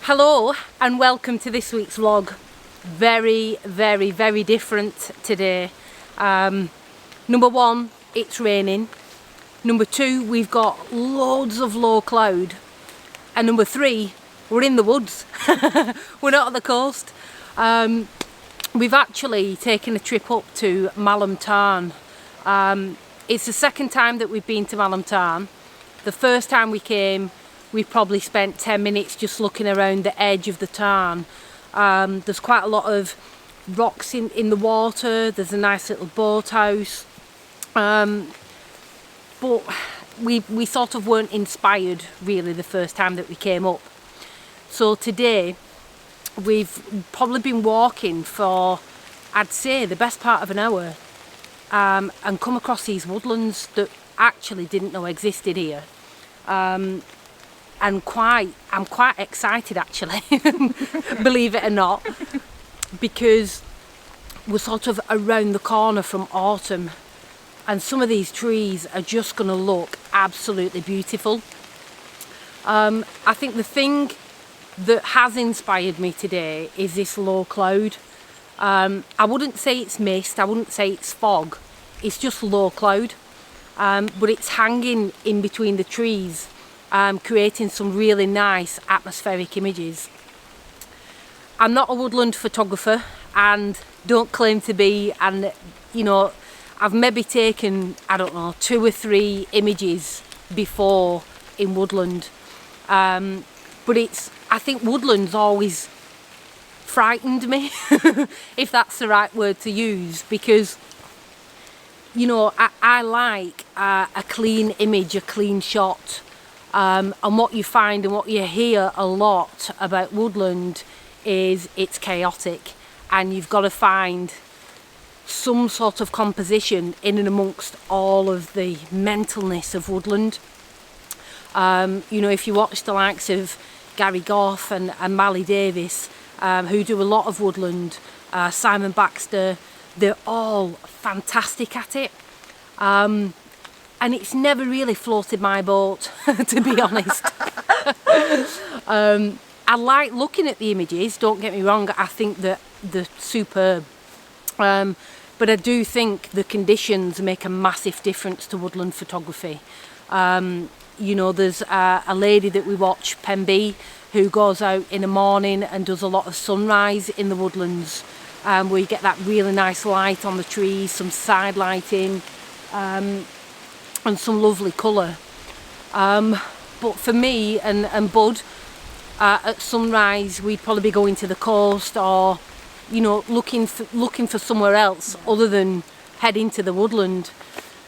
Hello and welcome to this week's vlog. Very different today. Number one, it's raining. Number two, we've got loads of low cloud. And number three, we're in the woods. We're not at the coast. We've actually taken a trip up to Malham Tarn. It's the second time that we've been to Malham Tarn. The first time we came, we probably spent 10 minutes just looking around the edge of the tarn. There's quite a lot of rocks in the water. There's a nice little boathouse. But we sort of weren't inspired really the first time that we came up. So today we've probably been walking for, I'd say, the best part of an hour, and come across these woodlands that actually didn't know existed here. And I'm quite excited actually, believe it or not, because we're sort of around the corner from autumn and some of these trees are just going to look absolutely beautiful. I think the thing that has inspired me today is this low cloud. I wouldn't say it's mist, I wouldn't say it's fog, it's just low cloud, but it's hanging in between the trees, creating some really nice atmospheric images. I'm not a woodland photographer and don't claim to be, and you know, I've maybe taken, I don't know, 2 or 3 images before in woodland, but I think woodland's always frightened me, if that's the right word to use, because you know, I like a clean image, a clean shot. And what you find and what you hear a lot about woodland is it's chaotic, and you've got to find some sort of composition in and amongst all of the mentalness of woodland. You know, if you watch the likes of Gary Goff and Mally Davis, who do a lot of woodland, Simon Baxter, they're all fantastic at it. And it's never really floated my boat, to be honest. I like looking at the images, don't get me wrong, I think that they're superb. But I do think the conditions make a massive difference to woodland photography. You know, there's a lady that we watch, Pemby, who goes out in the morning and does a lot of sunrise in the woodlands, where you get that really nice light on the trees, some side lighting, and some lovely colour. But for me and Bud, at sunrise we'd probably be going to the coast, or you know, looking for somewhere else other than heading to the woodland.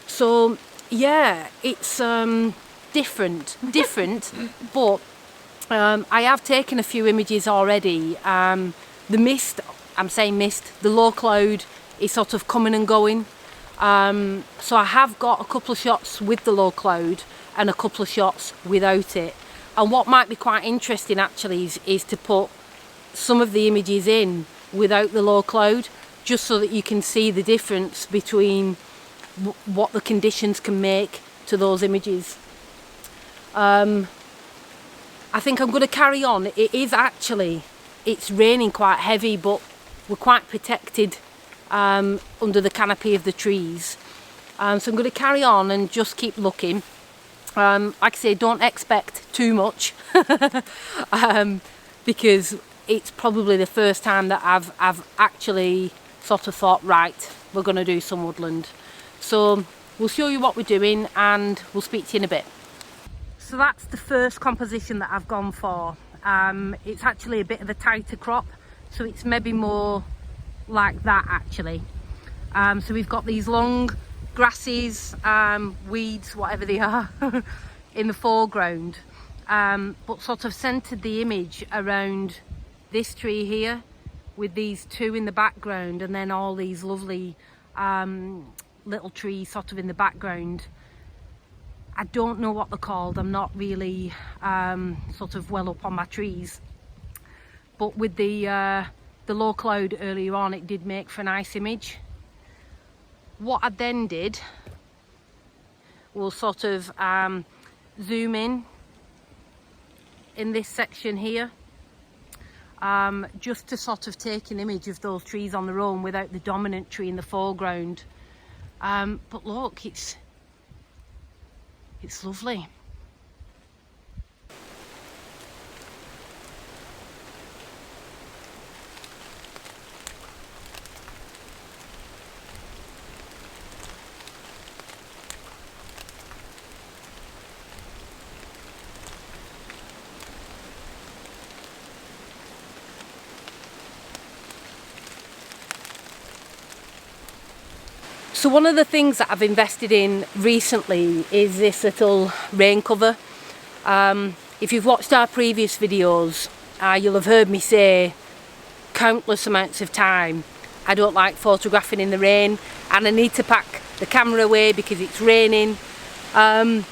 So yeah, it's different, but I have taken a few images already. The mist, I'm saying mist, the low cloud is sort of coming and going. So I have got a couple of shots with the low cloud and a couple of shots without it. And what might be quite interesting actually is to put some of the images in without the low cloud, just so that you can see the difference between what the conditions can make to those images. I think I'm going to carry on. It's raining quite heavy, but we're quite protected under the canopy of the trees, so I'm going to carry on and just keep looking. Like I say, don't expect too much, because it's probably the first time that I've actually sort of thought, right, we're going to do some woodland. So we'll show you what we're doing and we'll speak to you in a bit. So that's the first composition that I've gone for. It's actually a bit of a tighter crop, so it's maybe more like that actually. So we've got these long grasses, weeds, whatever they are, in the foreground, but sort of centered the image around this tree here with these 2 in the background, and then all these lovely little trees sort of in the background. I don't know what they're called, I'm not really sort of well up on my trees, but with the low cloud earlier on, it did make for a nice image. What I then did was sort of zoom in this section here just to sort of take an image of those trees on their own without the dominant tree in the foreground. But look, it's lovely. So one of the things that I've invested in recently is this little rain cover. If you've watched our previous videos, you'll have heard me say countless amounts of time I don't like photographing in the rain, and I need to pack the camera away because it's raining. And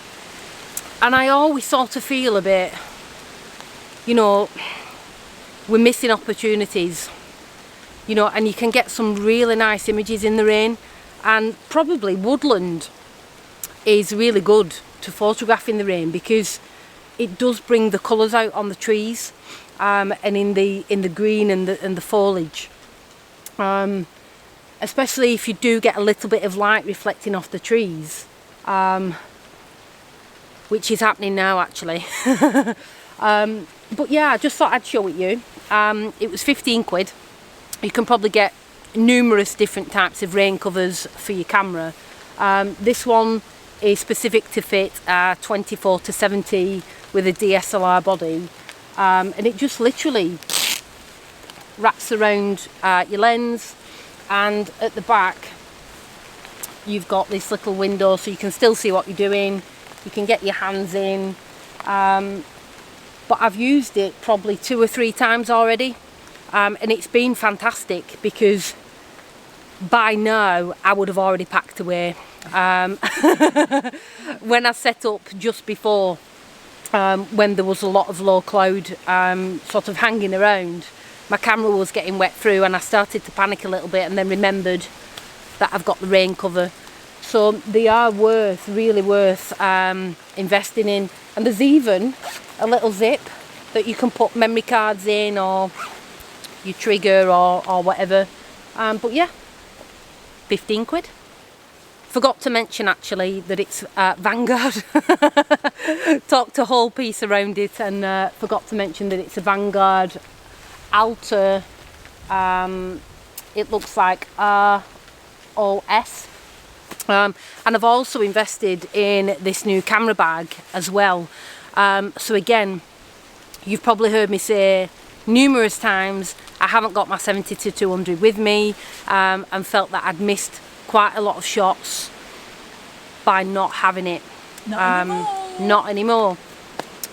I always sort of feel a bit, you know, we're missing opportunities, you know, and you can get some really nice images in the rain. And probably woodland is really good to photograph in the rain because it does bring the colours out on the trees, and in the green and the foliage. Especially if you do get a little bit of light reflecting off the trees, which is happening now actually. But yeah, I just thought I'd show it you. It was 15 quid. You can probably get numerous different types of rain covers for your camera. This one is specific to fit 24 to 70 with a DSLR body, and it just literally wraps around your lens, and at the back you've got this little window so you can still see what you're doing, you can get your hands in. But I've used it probably 2 or 3 times already. And it's been fantastic because by now I would have already packed away. When I set up just before, when there was a lot of low cloud sort of hanging around, my camera was getting wet through and I started to panic a little bit, and then remembered that I've got the rain cover. So they are really worth investing in. And there's even a little zip that you can put memory cards in, or your trigger, or whatever. But yeah, 15 quid. Forgot to mention actually that it's Vanguard. Talked a whole piece around it and forgot to mention that it's a Vanguard Alta. It looks like ROS. And I've also invested in this new camera bag as well. So again, you've probably heard me say numerous times I haven't got my 70-200 with me, and felt that I'd missed quite a lot of shots by not having it. Not anymore.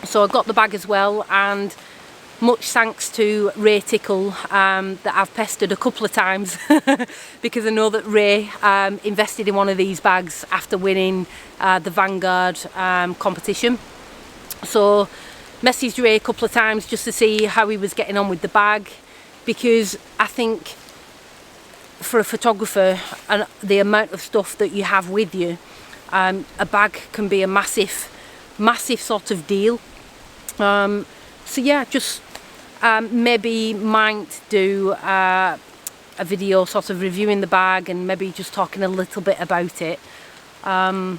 So I got the bag as well, and much thanks to Ray Tickle, that I've pestered a couple of times because I know that Ray invested in one of these bags after winning the Vanguard competition. So messaged Ray a couple of times just to see how he was getting on with the bag, because I think for a photographer and the amount of stuff that you have with you, a bag can be a massive sort of deal. So yeah, just maybe might do a video sort of reviewing the bag and maybe just talking a little bit about it. But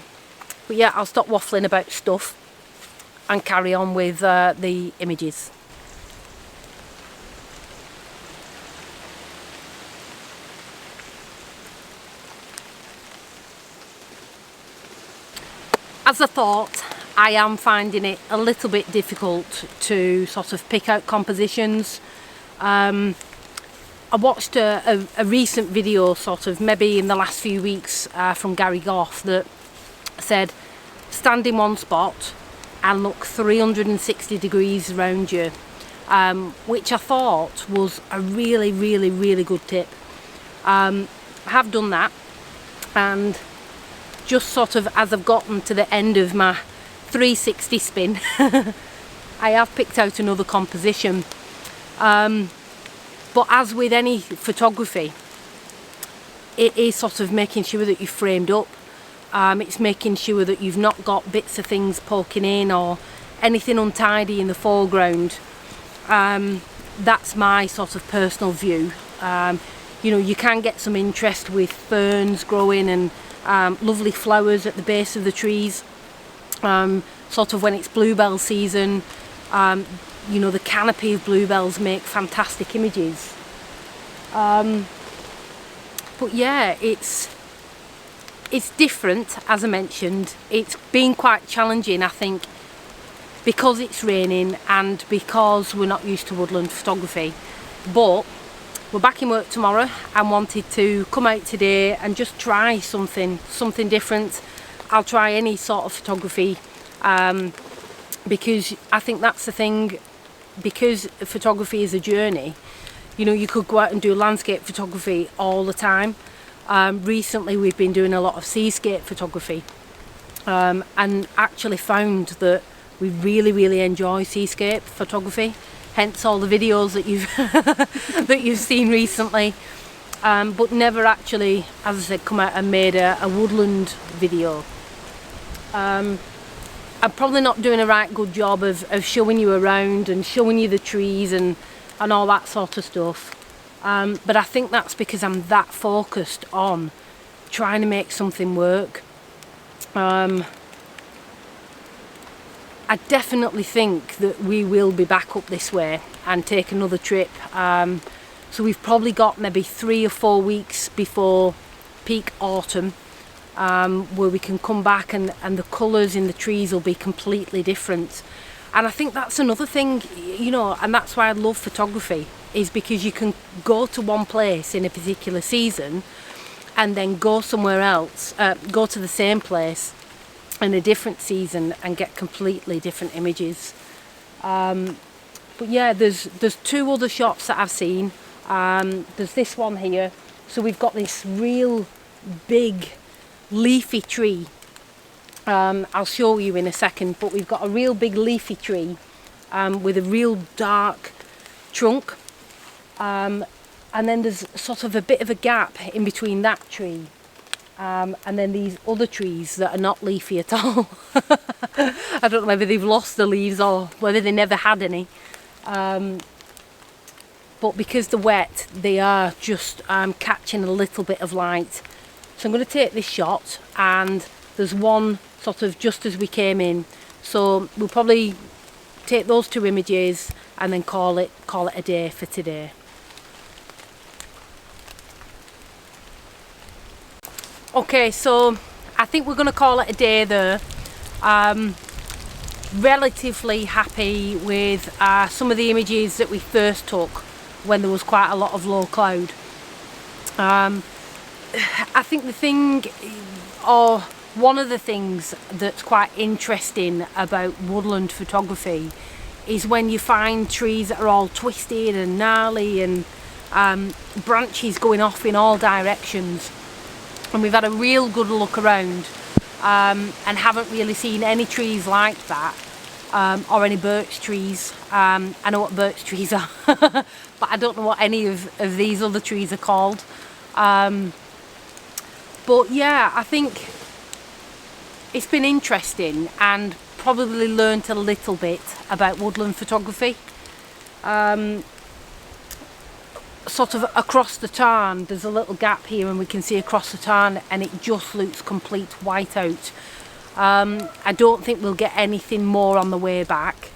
yeah, I'll stop waffling about stuff and carry on with the images. As I thought, I am finding it a little bit difficult to sort of pick out compositions. I watched a recent video sort of maybe in the last few weeks from Gary Goff that said stand in one spot and look 360 degrees around you, which I thought was a really good tip. I have done that, and just sort of as I've gotten to the end of my 360 spin, I have picked out another composition. But as with any photography, it is sort of making sure that you're framed up. It's making sure that you've not got bits of things poking in or anything untidy in the foreground. that's my sort of personal view. You know, you can get some interest with ferns growing and lovely flowers at the base of the trees, sort of when it's bluebell season. You know, the canopy of bluebells make fantastic images. But yeah, it's different, as I mentioned. It's been quite challenging, I think, because it's raining and because we're not used to woodland photography. But we're back in work tomorrow and wanted to come out today and just try something different. I'll try any sort of photography, because I think that's the thing, because photography is a journey. You know, you could go out and do landscape photography all the time. Recently we've been doing a lot of seascape photography, and actually found that we really enjoy seascape photography, hence all the videos that you've that you've seen recently, but never actually, as I said, come out and made a woodland video. I'm probably not doing a right good job of showing you around and showing you the trees and all that sort of stuff, but I think that's because I'm that focused on trying to make something work. I definitely think that we will be back up this way and take another trip, so we've probably got maybe 3 or 4 weeks before peak autumn, where we can come back and the colours in the trees will be completely different. And I think that's another thing, you know, and that's why I love photography, is because you can go to one place in a particular season and then go somewhere else, go to the same place in a different season and get completely different images. But yeah, there's 2 other shots that I've seen. There's this one here. So we've got this real big leafy tree. I'll show you in a second, but we've got a real big leafy tree with a real dark trunk, and then there's sort of a bit of a gap in between that tree and then these other trees that are not leafy at all. I don't know whether they've lost the leaves or whether they never had any, but because they're wet they are just catching a little bit of light. So I'm going to take this shot, and there's one sort of just as we came in, so we'll probably take those 2 images and then call it a day for today. Okay, so I think we're going to call it a day there. Relatively happy with some of the images that we first took when there was quite a lot of low cloud. I think the thing, or one of the things that's quite interesting about woodland photography is when you find trees that are all twisted and gnarly and branches going off in all directions. And we've had a real good look around and haven't really seen any trees like that, or any birch trees. I know what birch trees are, but I don't know what any of these other trees are called. But yeah, I think it's been interesting and probably learnt a little bit about woodland photography. Sort of across the tarn, there's a little gap here and we can see across the tarn and it just looks complete whiteout. I don't think we'll get anything more on the way back.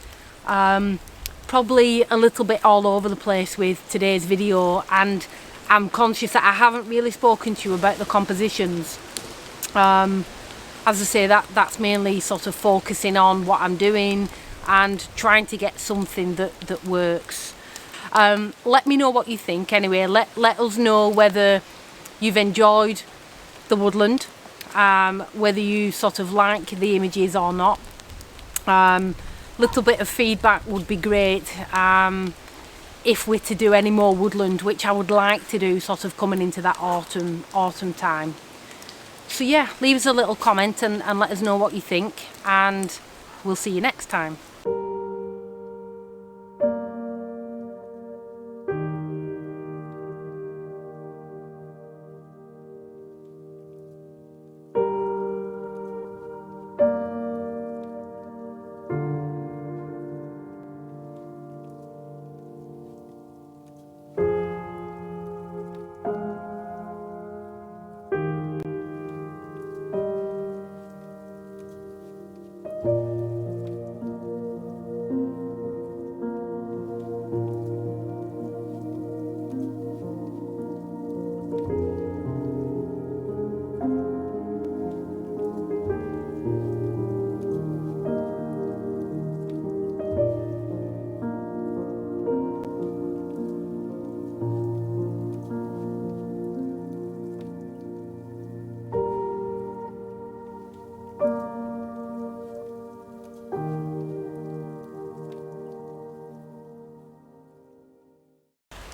Probably a little bit all over the place with today's video, and I'm conscious that I haven't really spoken to you about the compositions. As I say, that's mainly sort of focusing on what I'm doing and trying to get something that works. Let me know what you think anyway. Let us know whether you've enjoyed the woodland, whether you sort of like the images or not. Little bit of feedback would be great, if we're to do any more woodland, which I would like to do sort of coming into that autumn time. So yeah, leave us a little comment and let us know what you think, and we'll see you next time.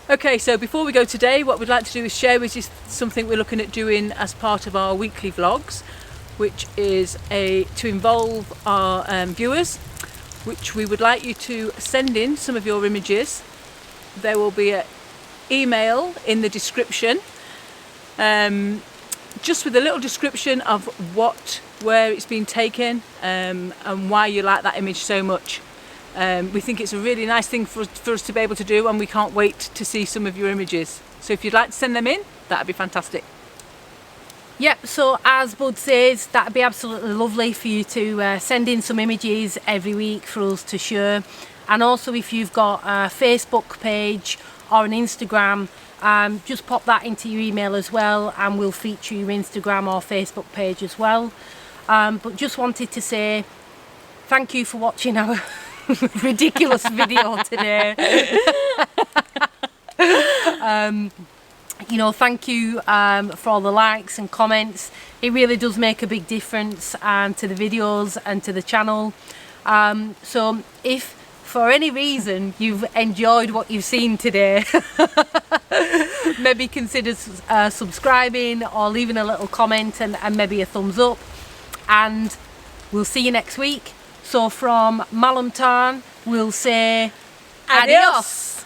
Okay, so before we go today, what we'd like to do is share with you something we're looking at doing as part of our weekly vlogs, which is to involve our viewers, which we would like you to send in some of your images. There will be an email in the description, just with a little description of where it's been taken, and why you like that image so much. We think it's a really nice thing for us to be able to do, and we can't wait to see some of your images. So if you'd like to send them in, that'd be fantastic. Yep, so as Bud says, that'd be absolutely lovely for you to send in some images every week for us to share. And also if you've got a Facebook page or an Instagram, just pop that into your email as well, and we'll feature your Instagram or Facebook page as well. But just wanted to say thank you for watching our ridiculous video today. You know, thank you for all the likes and comments. It really does make a big difference to the videos and to the channel. So if for any reason you've enjoyed what you've seen today, maybe consider subscribing or leaving a little comment and maybe a thumbs up, and we'll see you next week. So from Malham Tarn, we'll say adios.